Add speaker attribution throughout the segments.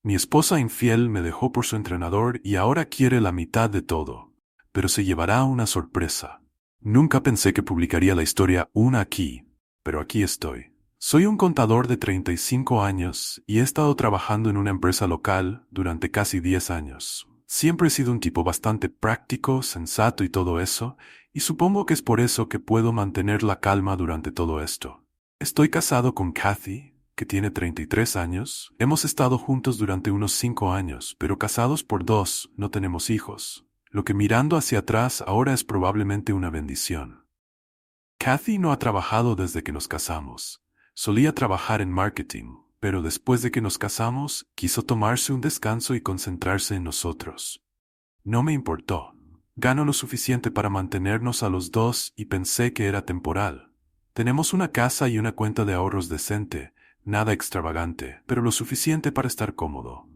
Speaker 1: Mi esposa infiel me dejó por su entrenador y ahora quiere la mitad de todo. Pero se llevará una sorpresa. Nunca pensé que publicaría la historia aún aquí, pero aquí estoy. Soy un contador de 35 años y he estado trabajando en una empresa local durante casi 10 años. Siempre he sido un tipo bastante práctico, sensato y todo eso, y supongo que es por eso que puedo mantener la calma durante todo esto. Estoy casado con Kathy, que tiene 33 años. Hemos estado juntos durante unos 5 años, pero casados por 2, no tenemos hijos. Lo que mirando hacia atrás ahora es probablemente una bendición. Kathy no ha trabajado desde que nos casamos. Solía trabajar en marketing, pero después de que nos casamos, quiso tomarse un descanso y concentrarse en nosotros. No me importó. Gano lo suficiente para mantenernos a los dos y pensé que era temporal. Tenemos una casa y una cuenta de ahorros decente, nada extravagante, pero lo suficiente para estar cómodo.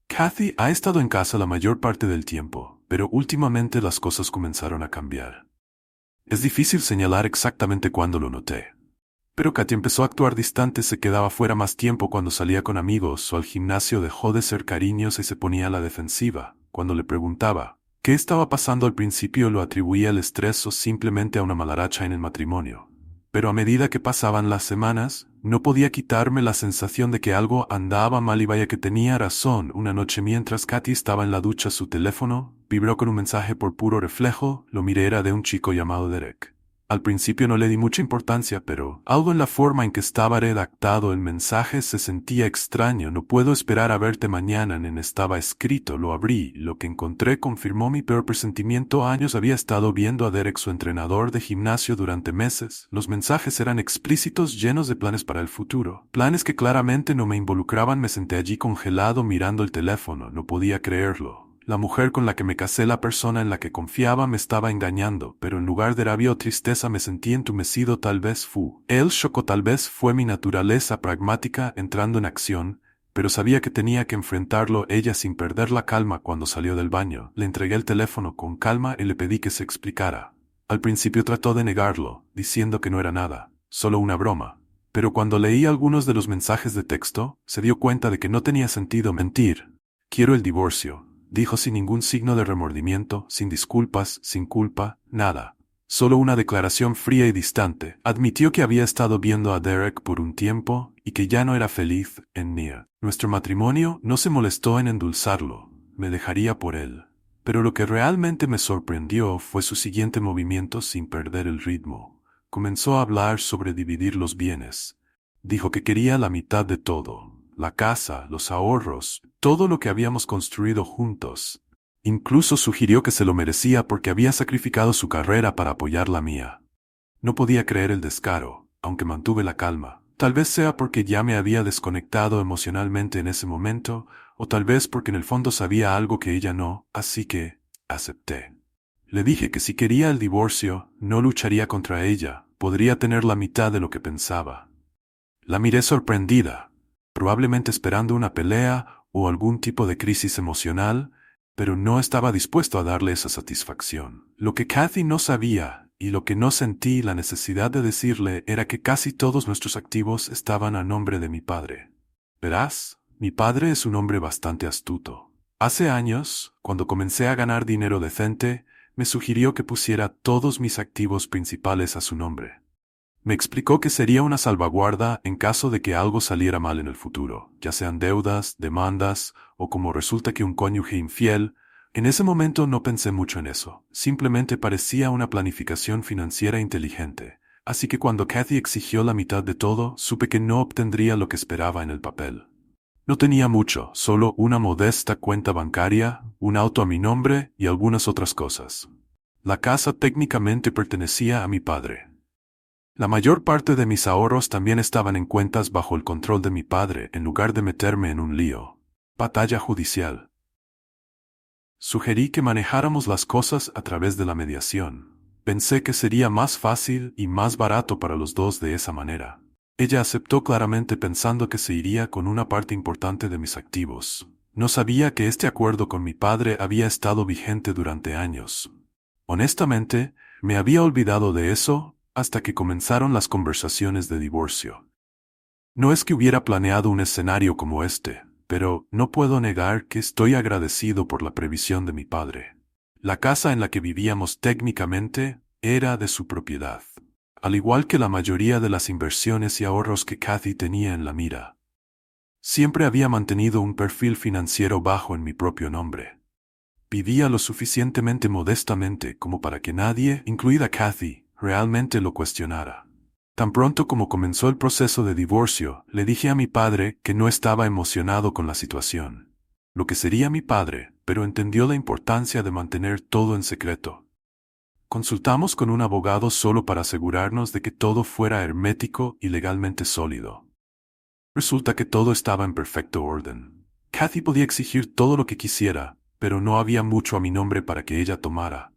Speaker 1: Kathy ha estado en casa la mayor parte del tiempo, pero últimamente las cosas comenzaron a cambiar. Es difícil señalar exactamente cuándo lo noté. Pero Kathy empezó a actuar distante, se quedaba fuera más tiempo cuando salía con amigos o al gimnasio, dejó de ser cariñosa y se ponía a la defensiva. Cuando le preguntaba qué estaba pasando al principio, lo atribuía al estrés o simplemente a una mala racha en el matrimonio. Pero a medida que pasaban las semanas, no podía quitarme la sensación de que algo andaba mal y vaya que tenía razón. Una noche mientras Kathy estaba en la ducha, su teléfono vibró con un mensaje por puro reflejo. Lo miré, era de un chico llamado Derek. Al principio no le di mucha importancia, pero algo en la forma en que estaba redactado el mensaje se sentía extraño. No puedo esperar a verte mañana, estaba escrito. Lo abrí. Lo que encontré confirmó mi peor presentimiento. Años había estado viendo a Derek, su entrenador de gimnasio, durante meses. Los mensajes eran explícitos, llenos de planes para el futuro. Planes que claramente no me involucraban. Me senté allí congelado mirando el teléfono. No podía creerlo. La mujer con la que me casé, la persona en la que confiaba, me estaba engañando, pero en lugar de rabia o tristeza me sentí entumecido. Tal vez fue el shock o tal vez fue mi naturaleza pragmática entrando en acción, pero sabía que tenía que enfrentarlo. Ella, sin perder la calma, cuando salió del baño, le entregué el teléfono con calma y le pedí que se explicara. Al principio trató de negarlo, diciendo que no era nada, solo una broma. Pero cuando leí algunos de los mensajes de texto, se dio cuenta de que no tenía sentido mentir. Quiero el divorcio, dijo sin ningún signo de remordimiento, sin disculpas, sin culpa, nada. Solo una declaración fría y distante. Admitió que había estado viendo a Derek por un tiempo y que ya no era feliz en Nia. Nuestro matrimonio no se molestó en endulzarlo. Me dejaría por él. Pero lo que realmente me sorprendió fue su siguiente movimiento sin perder el ritmo. Comenzó a hablar sobre dividir los bienes. Dijo que quería la mitad de todo. La casa, los ahorros, todo lo que habíamos construido juntos. Incluso sugirió que se lo merecía porque había sacrificado su carrera para apoyar la mía. No podía creer el descaro, aunque mantuve la calma. Tal vez sea porque ya me había desconectado emocionalmente en ese momento, o tal vez porque en el fondo sabía algo que ella no, así que acepté. Le dije que si quería el divorcio, no lucharía contra ella, podría tener la mitad de lo que pensaba. La miré sorprendida, probablemente esperando una pelea o algún tipo de crisis emocional, pero no estaba dispuesto a darle esa satisfacción. Lo que Kathy no sabía, y lo que no sentí la necesidad de decirle, era que casi todos nuestros activos estaban a nombre de mi padre. Verás, mi padre es un hombre bastante astuto. Hace años, cuando comencé a ganar dinero decente, me sugirió que pusiera todos mis activos principales a su nombre. Me explicó que sería una salvaguarda en caso de que algo saliera mal en el futuro, ya sean deudas, demandas, o como resulta que un cónyuge infiel. En ese momento no pensé mucho en eso, simplemente parecía una planificación financiera inteligente. Así que cuando Kathy exigió la mitad de todo, supe que no obtendría lo que esperaba en el papel. No tenía mucho, solo una modesta cuenta bancaria, un auto a mi nombre y algunas otras cosas. La casa técnicamente pertenecía a mi padre. La mayor parte de mis ahorros también estaban en cuentas bajo el control de mi padre, en lugar de meterme en un lío. Batalla judicial. Sugerí que manejáramos las cosas a través de la mediación. Pensé que sería más fácil y más barato para los dos de esa manera. Ella aceptó claramente, pensando que se iría con una parte importante de mis activos. No sabía que este acuerdo con mi padre había estado vigente durante años. Honestamente, me había olvidado de eso hasta que comenzaron las conversaciones de divorcio. No es que hubiera planeado un escenario como este, pero no puedo negar que estoy agradecido por la previsión de mi padre. La casa en la que vivíamos técnicamente era de su propiedad, al igual que la mayoría de las inversiones y ahorros que Kathy tenía en la mira. Siempre había mantenido un perfil financiero bajo en mi propio nombre. Vivía lo suficientemente modestamente como para que nadie, incluida Kathy, realmente lo cuestionara. Tan pronto como comenzó el proceso de divorcio, le dije a mi padre que no estaba emocionado con la situación. Lo que sería mi padre, pero entendió la importancia de mantener todo en secreto. Consultamos con un abogado solo para asegurarnos de que todo fuera hermético y legalmente sólido. Resulta que todo estaba en perfecto orden. Kathy podía exigir todo lo que quisiera, pero no había mucho a mi nombre para que ella tomara.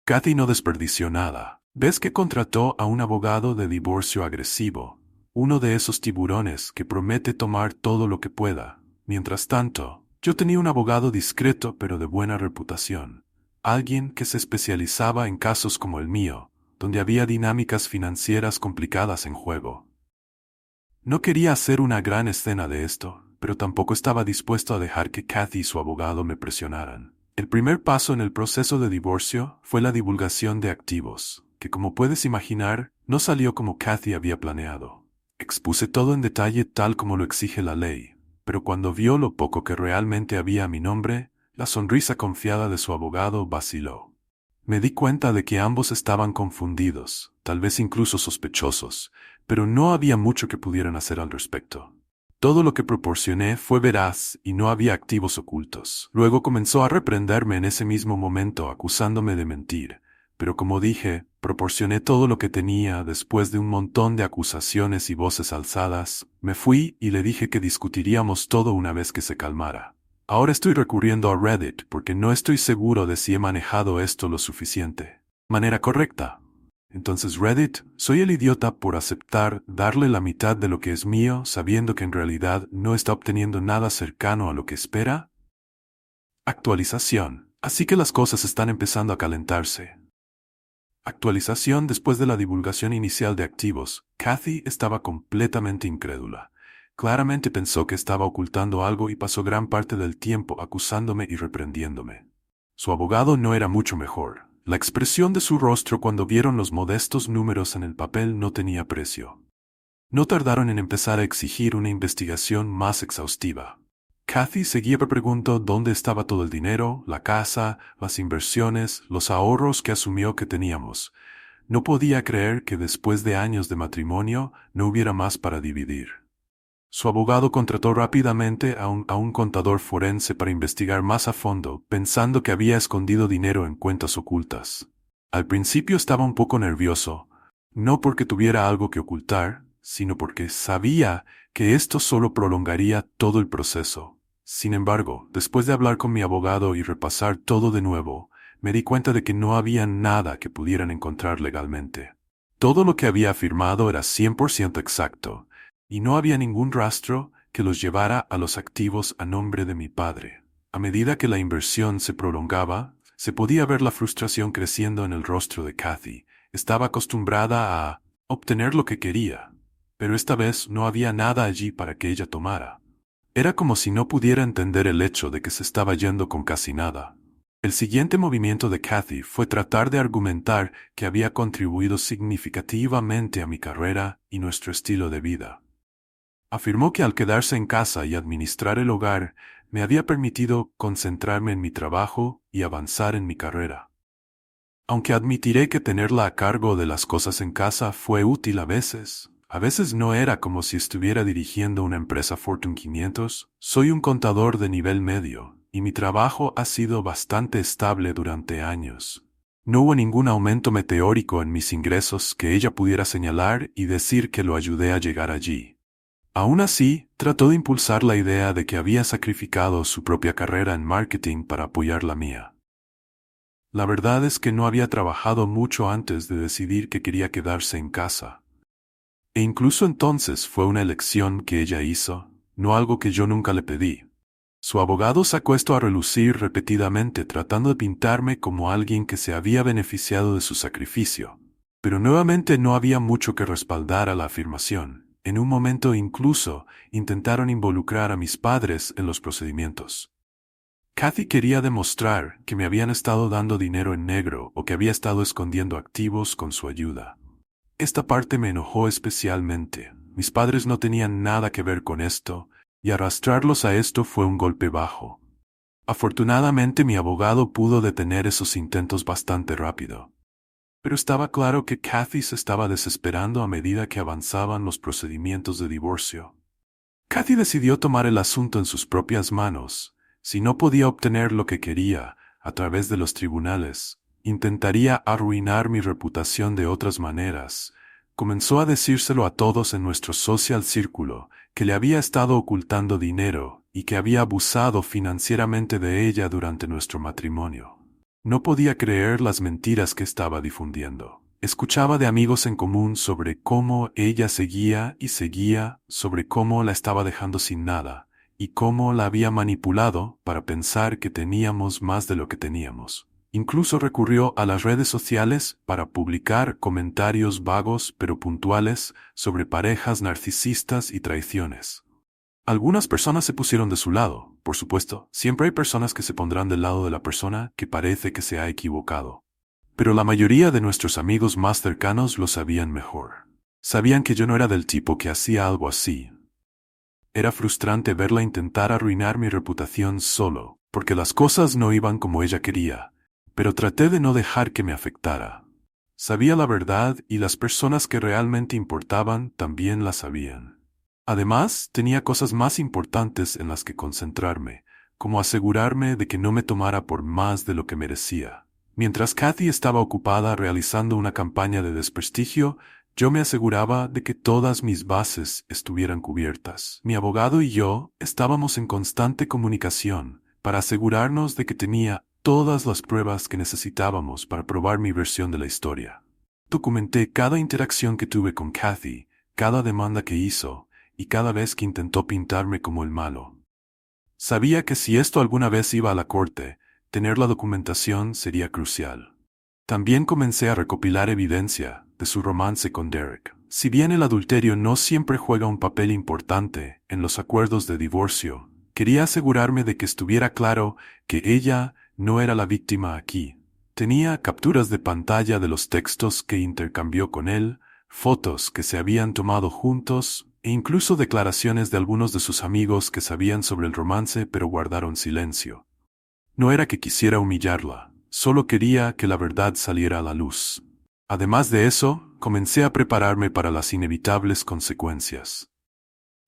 Speaker 1: Kathy no desperdició nada. ¿Ves que contrató a un abogado de divorcio agresivo? Uno de esos tiburones que promete tomar todo lo que pueda. Mientras tanto, yo tenía un abogado discreto pero de buena reputación. Alguien que se especializaba en casos como el mío, donde había dinámicas financieras complicadas en juego. No quería hacer una gran escena de esto, pero tampoco estaba dispuesto a dejar que Kathy y su abogado me presionaran. El primer paso en el proceso de divorcio fue la divulgación de activos, que como puedes imaginar, no salió como Kathy había planeado. Expuse todo en detalle tal como lo exige la ley, pero cuando vio lo poco que realmente había a mi nombre, la sonrisa confiada de su abogado vaciló. Me di cuenta de que ambos estaban confundidos, tal vez incluso sospechosos, pero no había mucho que pudieran hacer al respecto. Todo lo que proporcioné fue veraz y no había activos ocultos. Luego comenzó a reprenderme en ese mismo momento acusándome de mentir, pero como dije, proporcioné todo lo que tenía después de un montón de acusaciones y voces alzadas. Me fui y le dije que discutiríamos todo una vez que se calmara. Ahora estoy recurriendo a Reddit porque no estoy seguro de si he manejado esto lo suficiente. Manera correcta. Entonces Reddit, soy el idiota por aceptar darle la mitad de lo que es mío sabiendo que en realidad no está obteniendo nada cercano a lo que espera. Actualización. Así que las cosas están empezando a calentarse. Actualización después de la divulgación inicial de activos. Kathy estaba completamente incrédula. Claramente pensó que estaba ocultando algo y pasó gran parte del tiempo acusándome y reprendiéndome. Su abogado no era mucho mejor. La expresión de su rostro cuando vieron los modestos números en el papel no tenía precio. No tardaron en empezar a exigir una investigación más exhaustiva. Kathy seguía preguntando dónde estaba todo el dinero, la casa, las inversiones, los ahorros que asumió que teníamos. No podía creer que después de años de matrimonio no hubiera más para dividir. Su abogado contrató rápidamente a un contador forense para investigar más a fondo, pensando que había escondido dinero en cuentas ocultas. Al principio estaba un poco nervioso, no porque tuviera algo que ocultar, sino porque sabía que esto solo prolongaría todo el proceso. Sin embargo, después de hablar con mi abogado y repasar todo de nuevo, me di cuenta de que no había nada que pudieran encontrar legalmente. Todo lo que había afirmado era 100% exacto, y no había ningún rastro que los llevara a los activos a nombre de mi padre. A medida que la inversión se prolongaba, se podía ver la frustración creciendo en el rostro de Kathy. Estaba acostumbrada a obtener lo que quería, pero esta vez no había nada allí para que ella tomara. Era como si no pudiera entender el hecho de que se estaba yendo con casi nada. El siguiente movimiento de Kathy fue tratar de argumentar que había contribuido significativamente a mi carrera y nuestro estilo de vida. Afirmó que al quedarse en casa y administrar el hogar, me había permitido concentrarme en mi trabajo y avanzar en mi carrera. Aunque admitiré que tenerla a cargo de las cosas en casa fue útil a veces no era como si estuviera dirigiendo una empresa Fortune 500, soy un contador de nivel medio, y mi trabajo ha sido bastante estable durante años. No hubo ningún aumento meteórico en mis ingresos que ella pudiera señalar y decir que lo ayudé a llegar allí. Aún así, trató de impulsar la idea de que había sacrificado su propia carrera en marketing para apoyar la mía. La verdad es que no había trabajado mucho antes de decidir que quería quedarse en casa. E incluso entonces fue una elección que ella hizo, no algo que yo nunca le pedí. Su abogado sacó esto a relucir repetidamente tratando de pintarme como alguien que se había beneficiado de su sacrificio. Pero nuevamente no había mucho que respaldar a la afirmación. En un momento incluso intentaron involucrar a mis padres en los procedimientos. Kathy quería demostrar que me habían estado dando dinero en negro o que había estado escondiendo activos con su ayuda. Esta parte me enojó especialmente. Mis padres no tenían nada que ver con esto, y arrastrarlos a esto fue un golpe bajo. Afortunadamente mi abogado pudo detener esos intentos bastante rápido. Pero estaba claro que Kathy se estaba desesperando a medida que avanzaban los procedimientos de divorcio. Kathy decidió tomar el asunto en sus propias manos. Si no podía obtener lo que quería a través de los tribunales, intentaría arruinar mi reputación de otras maneras. Comenzó a decírselo a todos en nuestro social círculo, que le había estado ocultando dinero y que había abusado financieramente de ella durante nuestro matrimonio. No podía creer las mentiras que estaba difundiendo. Escuchaba de amigos en común sobre cómo ella seguía y seguía, sobre cómo la estaba dejando sin nada, y cómo la había manipulado para pensar que teníamos más de lo que teníamos. Incluso recurrió a las redes sociales para publicar comentarios vagos pero puntuales sobre parejas narcisistas y traiciones. Algunas personas se pusieron de su lado, por supuesto, siempre hay personas que se pondrán del lado de la persona que parece que se ha equivocado. Pero la mayoría de nuestros amigos más cercanos lo sabían mejor. Sabían que yo no era del tipo que hacía algo así. Era frustrante verla intentar arruinar mi reputación solo, porque las cosas no iban como ella quería, pero traté de no dejar que me afectara. Sabía la verdad y las personas que realmente importaban también la sabían. Además, tenía cosas más importantes en las que concentrarme, como asegurarme de que no me tomara por más de lo que merecía. Mientras Kathy estaba ocupada realizando una campaña de desprestigio, yo me aseguraba de que todas mis bases estuvieran cubiertas. Mi abogado y yo estábamos en constante comunicación para asegurarnos de que tenía todas las pruebas que necesitábamos para probar mi versión de la historia. Documenté cada interacción que tuve con Kathy, cada demanda que hizo, y cada vez que intentó pintarme como el malo. Sabía que si esto alguna vez iba a la corte, tener la documentación sería crucial. También comencé a recopilar evidencia de su romance con Derek. Si bien el adulterio no siempre juega un papel importante en los acuerdos de divorcio, quería asegurarme de que estuviera claro que ella no era la víctima aquí. Tenía capturas de pantalla de los textos que intercambió con él, fotos que se habían tomado juntos, e incluso declaraciones de algunos de sus amigos que sabían sobre el romance pero guardaron silencio. No era que quisiera humillarla, solo quería que la verdad saliera a la luz. Además de eso, comencé a prepararme para las inevitables consecuencias.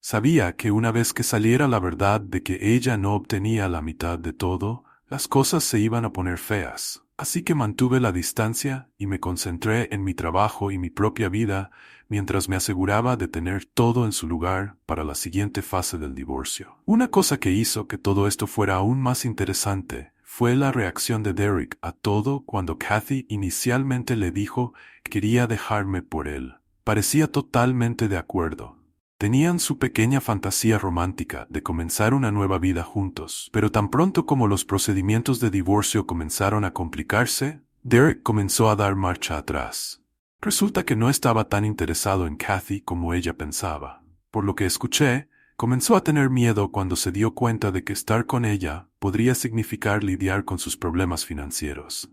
Speaker 1: Sabía que una vez que saliera la verdad de que ella no obtenía la mitad de todo, las cosas se iban a poner feas. Así que mantuve la distancia y me concentré en mi trabajo y mi propia vida mientras me aseguraba de tener todo en su lugar para la siguiente fase del divorcio. Una cosa que hizo que todo esto fuera aún más interesante fue la reacción de Derek a todo cuando Kathy inicialmente le dijo que quería dejarme por él. Parecía totalmente de acuerdo. Tenían su pequeña fantasía romántica de comenzar una nueva vida juntos, pero tan pronto como los procedimientos de divorcio comenzaron a complicarse, Derek comenzó a dar marcha atrás. Resulta que no estaba tan interesado en Kathy como ella pensaba. Por lo que escuché, comenzó a tener miedo cuando se dio cuenta de que estar con ella podría significar lidiar con sus problemas financieros.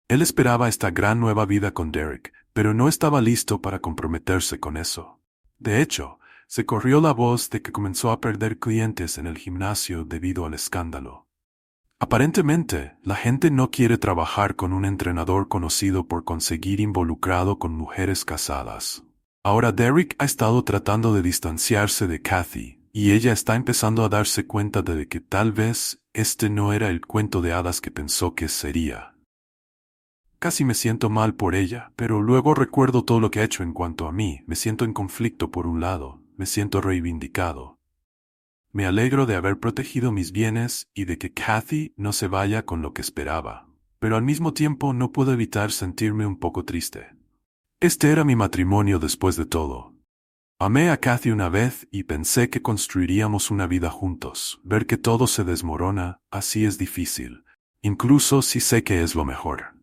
Speaker 1: Él esperaba esta gran nueva vida con Derek, pero no estaba listo para comprometerse con eso. De hecho, se corrió la voz de que comenzó a perder clientes en el gimnasio debido al escándalo. Aparentemente, la gente no quiere trabajar con un entrenador conocido por conseguir involucrado con mujeres casadas. Ahora Derek ha estado tratando de distanciarse de Kathy, y ella está empezando a darse cuenta de que tal vez este no era el cuento de hadas que pensó que sería. Casi me siento mal por ella, pero luego recuerdo todo lo que ha hecho en cuanto a mí. Me siento en conflicto por un lado, me siento reivindicado. Me alegro de haber protegido mis bienes y de que Kathy no se vaya con lo que esperaba, pero al mismo tiempo no puedo evitar sentirme un poco triste. Este era mi matrimonio después de todo. Amé a Kathy una vez y pensé que construiríamos una vida juntos. Ver que todo se desmorona, así es difícil, incluso si sé que es lo mejor.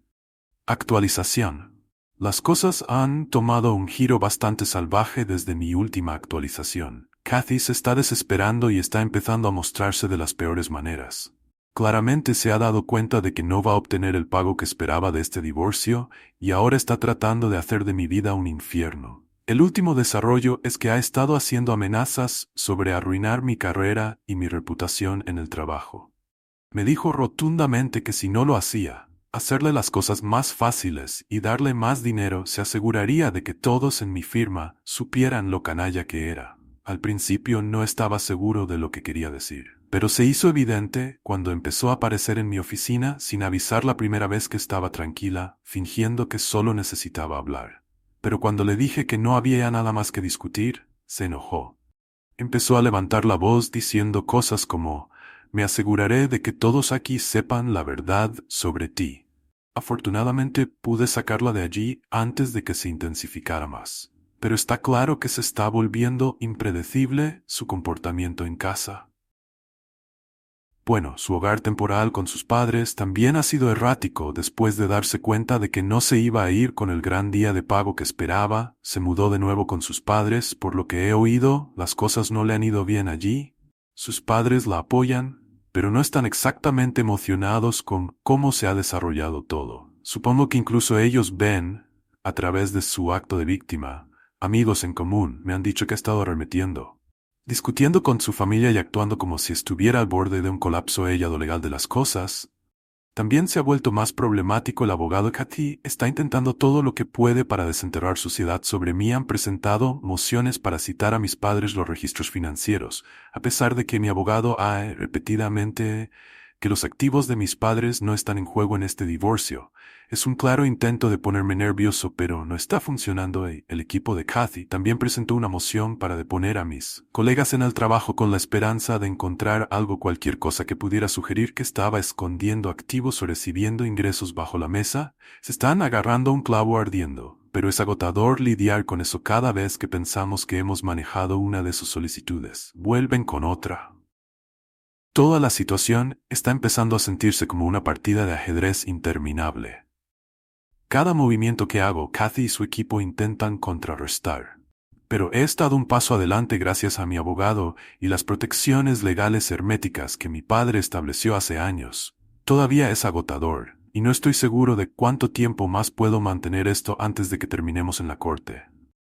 Speaker 1: Actualización. Las cosas han tomado un giro bastante salvaje desde mi última actualización. Kathy se está desesperando y está empezando a mostrarse de las peores maneras. Claramente se ha dado cuenta de que no va a obtener el pago que esperaba de este divorcio y ahora está tratando de hacer de mi vida un infierno. El último desarrollo es que ha estado haciendo amenazas sobre arruinar mi carrera y mi reputación en el trabajo. Me dijo rotundamente que si no lo hacía, hacerle las cosas más fáciles y darle más dinero se aseguraría de que todos en mi firma supieran lo canalla que era. Al principio no estaba seguro de lo que quería decir, pero se hizo evidente cuando empezó a aparecer en mi oficina sin avisar la primera vez que estaba tranquila, fingiendo que solo necesitaba hablar. Pero cuando le dije que no había nada más que discutir, se enojó. Empezó a levantar la voz diciendo cosas como: «Me aseguraré de que todos aquí sepan la verdad sobre ti». Afortunadamente pude sacarla de allí antes de que se intensificara más. Pero está claro que se está volviendo impredecible su comportamiento en casa. Bueno, su hogar temporal con sus padres también ha sido errático después de darse cuenta de que no se iba a ir con el gran día de pago que esperaba. Se mudó de nuevo con sus padres, por lo que he oído, las cosas no le han ido bien allí. Sus padres la apoyan, pero no están exactamente emocionados con cómo se ha desarrollado todo. Supongo que incluso ellos ven, a través de su acto de víctima, amigos en común. Me han dicho que ha estado arremetiendo, discutiendo con su familia y actuando como si estuviera al borde de un colapso ella lo legal de las cosas. También se ha vuelto más problemático el abogado. Kathy está intentando todo lo que puede para desenterrar suciedad sobre mí. Han presentado mociones para citar a mis padres los registros financieros, a pesar de que mi abogado ha repetidamente que los activos de mis padres no están en juego en este divorcio. Es un claro intento de ponerme nervioso, pero no está funcionando. El equipo de Kathy también presentó una moción para deponer a mis colegas en el trabajo con la esperanza de encontrar algo, cualquier cosa que pudiera sugerir que estaba escondiendo activos o recibiendo ingresos bajo la mesa. Se están agarrando un clavo ardiendo, pero es agotador lidiar con eso cada vez que pensamos que hemos manejado una de sus solicitudes. Vuelven con otra. Toda la situación está empezando a sentirse como una partida de ajedrez interminable. Cada movimiento que hago, Kathy y su equipo intentan contrarrestar. Pero he estado un paso adelante gracias a mi abogado y las protecciones legales herméticas que mi padre estableció hace años. Todavía es agotador, y no estoy seguro de cuánto tiempo más puedo mantener esto antes de que terminemos en la corte.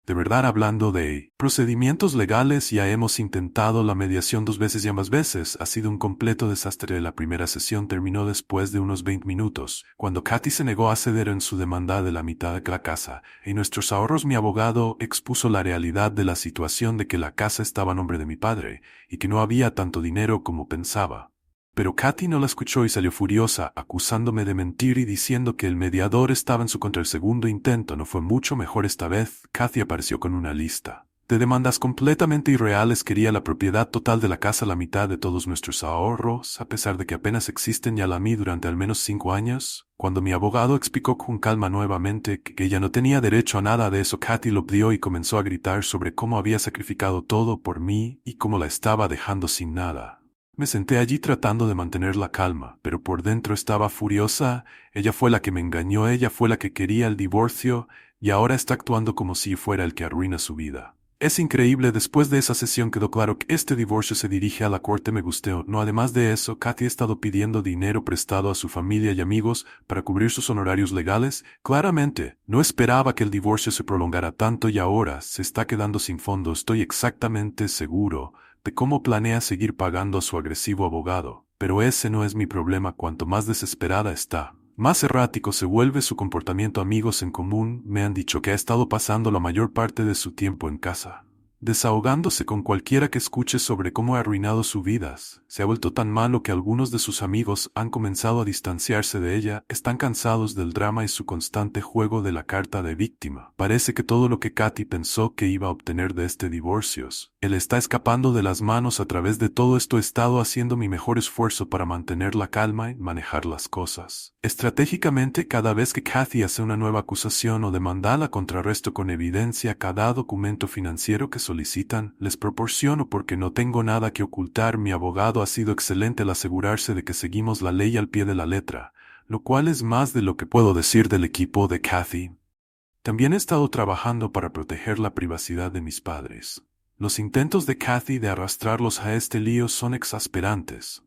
Speaker 1: De verdad, hablando de procedimientos legales, ya hemos intentado la mediación 2 veces y ambas veces ha sido un completo desastre. La primera sesión terminó después de unos 20 minutos, cuando Kathy se negó a ceder en su demanda de la mitad de la casa, y nuestros ahorros. Mi abogado expuso la realidad de la situación de que la casa estaba a nombre de mi padre, y que no había tanto dinero como pensaba. Pero Kathy no la escuchó y salió furiosa, acusándome de mentir y diciendo que el mediador estaba en su contra. El segundo intento no fue mucho mejor esta vez. Kathy apareció con una lista de demandas completamente irreales. Quería la propiedad total de la casa, la mitad de todos nuestros ahorros, a pesar de que apenas existen ya la mí durante al menos 5 años. Cuando mi abogado explicó con calma nuevamente que ella no tenía derecho a nada de eso, Kathy lo odió y comenzó a gritar sobre cómo había sacrificado todo por mí y cómo la estaba dejando sin nada. Me senté allí tratando de mantener la calma, pero por dentro estaba furiosa. Ella fue la que me engañó, ella fue la que quería el divorcio, y ahora está actuando como si fuera el que arruina su vida. Es increíble. Después de esa sesión quedó claro que este divorcio se dirige a la corte. Me gustó. No, además de eso, Kathy ha estado pidiendo dinero prestado a su familia y amigos para cubrir sus honorarios legales. Claramente, no esperaba que el divorcio se prolongara tanto y ahora se está quedando sin fondos. Estoy exactamente seguro de cómo planea seguir pagando a su agresivo abogado, pero ese no es mi problema. Cuanto más desesperada está, más errático se vuelve su comportamiento. Amigos en común me han dicho que ha estado pasando la mayor parte de su tiempo en casa, desahogándose con cualquiera que escuche sobre cómo ha arruinado su vida. Se ha vuelto tan malo que algunos de sus amigos han comenzado a distanciarse de ella. Están cansados del drama y su constante juego de la carta de víctima. Parece que todo lo que Kathy pensó que iba a obtener de este divorcio, él está escapando de las manos. A través de todo esto he estado haciendo mi mejor esfuerzo para mantener la calma y manejar las cosas estratégicamente. Cada vez que Kathy hace una nueva acusación o demanda, la contrarresto con evidencia. Cada documento financiero que solicitan, les proporciono porque no tengo nada que ocultar. Mi abogado ha sido excelente al asegurarse de que seguimos la ley al pie de la letra, lo cual es más de lo que puedo decir del equipo de Kathy. También he estado trabajando para proteger la privacidad de mis padres. Los intentos de Kathy de arrastrarlos a este lío son exasperantes.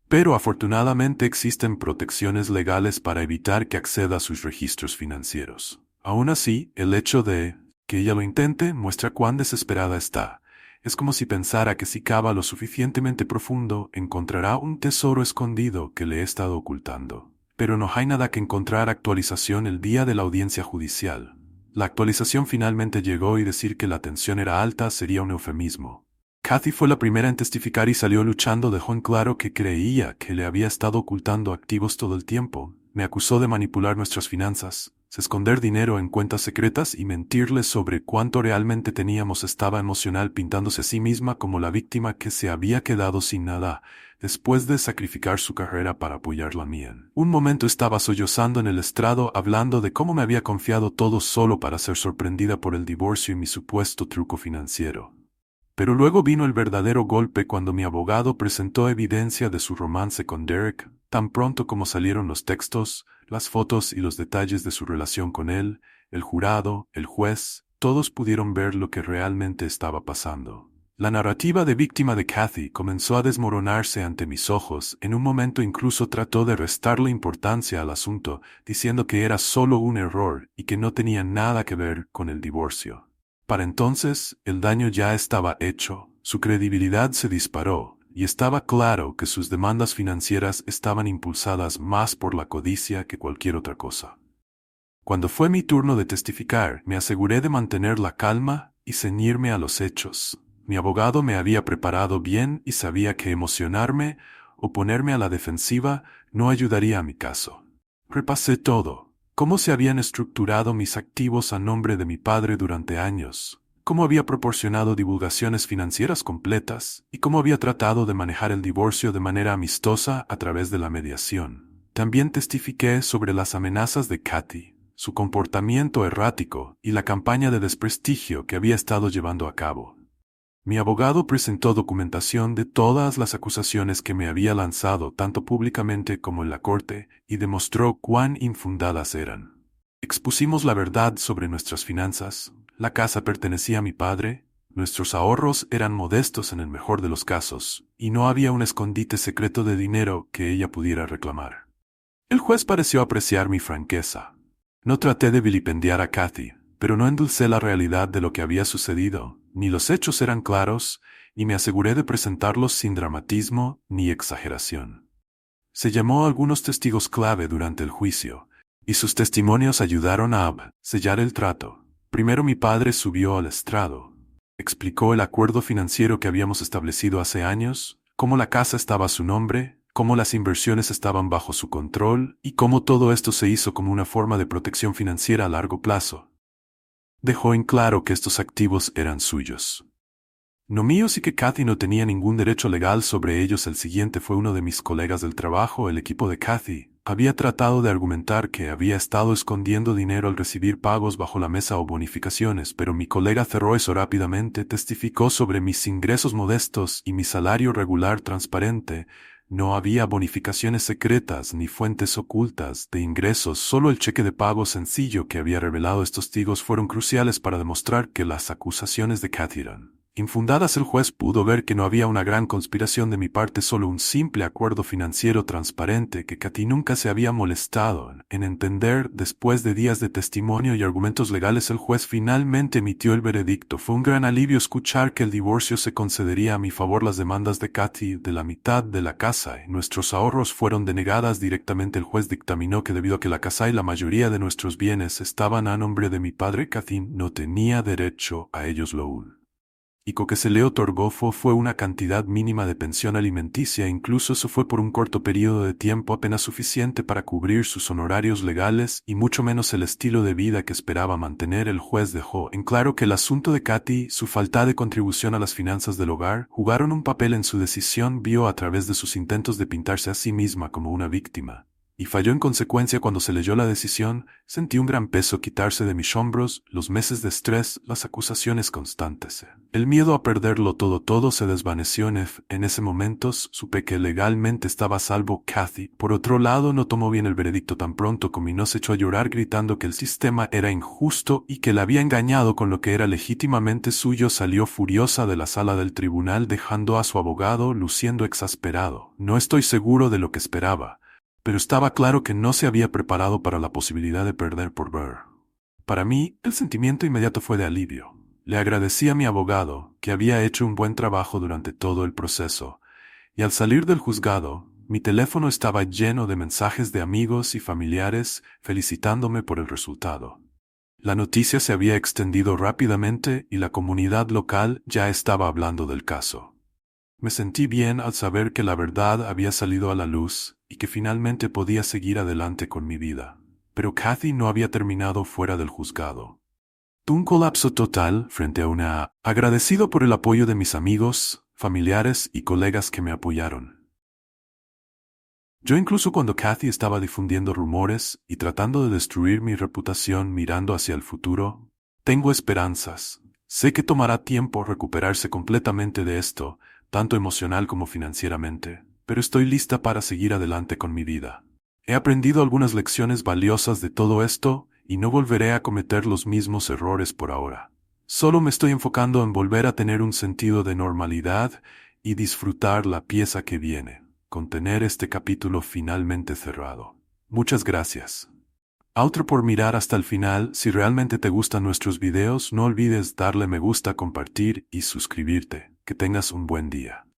Speaker 1: Pero afortunadamente existen protecciones legales para evitar que acceda a sus registros financieros. Aún así, el hecho de que ella lo intente muestra cuán desesperada está. Es como si pensara que si cava lo suficientemente profundo, encontrará un tesoro escondido que le he estado ocultando. Pero no hay nada que encontrar actualización el día de la audiencia judicial. La actualización finalmente llegó y decir que la tensión era alta sería un eufemismo. Kathy fue la primera en testificar y salió luchando. Dejó en claro que creía que le había estado ocultando activos todo el tiempo. Me acusó de manipular nuestras finanzas, esconder dinero en cuentas secretas y mentirle sobre cuánto realmente teníamos. Estaba emocional, pintándose a sí misma como la víctima que se había quedado sin nada, después de sacrificar su carrera para apoyar la mía. Un momento estaba sollozando en el estrado, hablando de cómo me había confiado todo solo para ser sorprendida por el divorcio y mi supuesto truco financiero. Pero luego vino el verdadero golpe cuando mi abogado presentó evidencia de su romance con Derek. Tan pronto como salieron los textos, las fotos y los detalles de su relación con él, el jurado, el juez, todos pudieron ver lo que realmente estaba pasando. La narrativa de víctima de Kathy comenzó a desmoronarse ante mis ojos. En un momento incluso trató de restarle importancia al asunto, diciendo que era solo un error y que no tenía nada que ver con el divorcio. Para entonces, el daño ya estaba hecho, su credibilidad se disparó, y estaba claro que sus demandas financieras estaban impulsadas más por la codicia que cualquier otra cosa. Cuando fue mi turno de testificar, me aseguré de mantener la calma y ceñirme a los hechos. Mi abogado me había preparado bien y sabía que emocionarme o ponerme a la defensiva no ayudaría a mi caso. Repasé todo. Cómo se habían estructurado mis activos a nombre de mi padre durante años, cómo había proporcionado divulgaciones financieras completas y cómo había tratado de manejar el divorcio de manera amistosa a través de la mediación. También testifiqué sobre las amenazas de Kathy, su comportamiento errático y la campaña de desprestigio que había estado llevando a cabo. Mi abogado presentó documentación de todas las acusaciones que me había lanzado tanto públicamente como en la corte y demostró cuán infundadas eran. Expusimos la verdad sobre nuestras finanzas. La casa pertenecía a mi padre, nuestros ahorros eran modestos en el mejor de los casos, y no había un escondite secreto de dinero que ella pudiera reclamar. El juez pareció apreciar mi franqueza. No traté de vilipendiar a Kathy, pero no endulcé la realidad de lo que había sucedido. Ni los hechos eran claros, y me aseguré de presentarlos sin dramatismo ni exageración. Se llamó a algunos testigos clave durante el juicio, y sus testimonios ayudaron a sellar el trato. Primero mi padre subió al estrado. Explicó el acuerdo financiero que habíamos establecido hace años, cómo la casa estaba a su nombre, cómo las inversiones estaban bajo su control, y cómo todo esto se hizo como una forma de protección financiera a largo plazo. Dejó en claro que estos activos eran suyos. No míos y que Kathy no tenía ningún derecho legal sobre ellos. El siguiente fue uno de mis colegas del trabajo. El equipo de Kathy había tratado de argumentar que había estado escondiendo dinero al recibir pagos bajo la mesa o bonificaciones, pero mi colega cerró eso rápidamente. Testificó sobre mis ingresos modestos y mi salario regular transparente. No había bonificaciones secretas ni fuentes ocultas de ingresos, solo el cheque de pago sencillo que había revelado estos testigos fueron cruciales para demostrar que las acusaciones de Kathy eran infundadas. El juez pudo ver que no había una gran conspiración de mi parte, solo un simple acuerdo financiero transparente que Kathy nunca se había molestado en entender. Después de días de testimonio y argumentos legales, el juez finalmente emitió el veredicto. Fue un gran alivio escuchar que el divorcio se concedería a mi favor. Las demandas de Kathy de la mitad de la casa y nuestros ahorros fueron denegadas directamente. El juez dictaminó que debido a que la casa y la mayoría de nuestros bienes estaban a nombre de mi padre, Kathy no tenía derecho a ellos. Lo único que se le otorgó fue una cantidad mínima de pensión alimenticia. Incluso eso fue por un corto periodo de tiempo, apenas suficiente para cubrir sus honorarios legales y mucho menos el estilo de vida que esperaba mantener. El juez dejó en claro que el asunto de Kathy, su falta de contribución a las finanzas del hogar, jugaron un papel en su decisión. Vio a través de sus intentos de pintarse a sí misma como una víctima y falló en consecuencia. Cuando se leyó la decisión, sentí un gran peso quitarse de mis hombros, los meses de estrés, las acusaciones constantes. El miedo a perderlo todo se desvaneció en ese momento. Supe que legalmente estaba a salvo. Kathy, por otro lado, no tomó bien el veredicto tan pronto como y nos echó a llorar gritando que el sistema era injusto y que la había engañado con lo que era legítimamente suyo. Salió furiosa de la sala del tribunal dejando a su abogado luciendo exasperado. No estoy seguro de lo que esperaba, pero estaba claro que no se había preparado para la posibilidad de perder por Burr. Para mí, el sentimiento inmediato fue de alivio. Le agradecí a mi abogado, que había hecho un buen trabajo durante todo el proceso, y al salir del juzgado, mi teléfono estaba lleno de mensajes de amigos y familiares felicitándome por el resultado. La noticia se había extendido rápidamente y la comunidad local ya estaba hablando del caso. Me sentí bien al saber que la verdad había salido a la luz y que finalmente podía seguir adelante con mi vida. Pero Kathy no había terminado fuera del juzgado. Tuve un colapso total frente a una... agradecido por el apoyo de mis amigos, familiares y colegas que me apoyaron. Yo incluso cuando Kathy estaba difundiendo rumores y tratando de destruir mi reputación mirando hacia el futuro, tengo esperanzas. Sé que tomará tiempo recuperarse completamente de esto, tanto emocional como financieramente, pero estoy lista para seguir adelante con mi vida. He aprendido algunas lecciones valiosas de todo esto y no volveré a cometer los mismos errores por ahora. Solo me estoy enfocando en volver a tener un sentido de normalidad y disfrutar la pieza que viene, con tener este capítulo finalmente cerrado. Muchas gracias. Outro por mirar hasta el final. Si realmente te gustan nuestros videos, no olvides darle me gusta, compartir y suscribirte. Que tengas un buen día.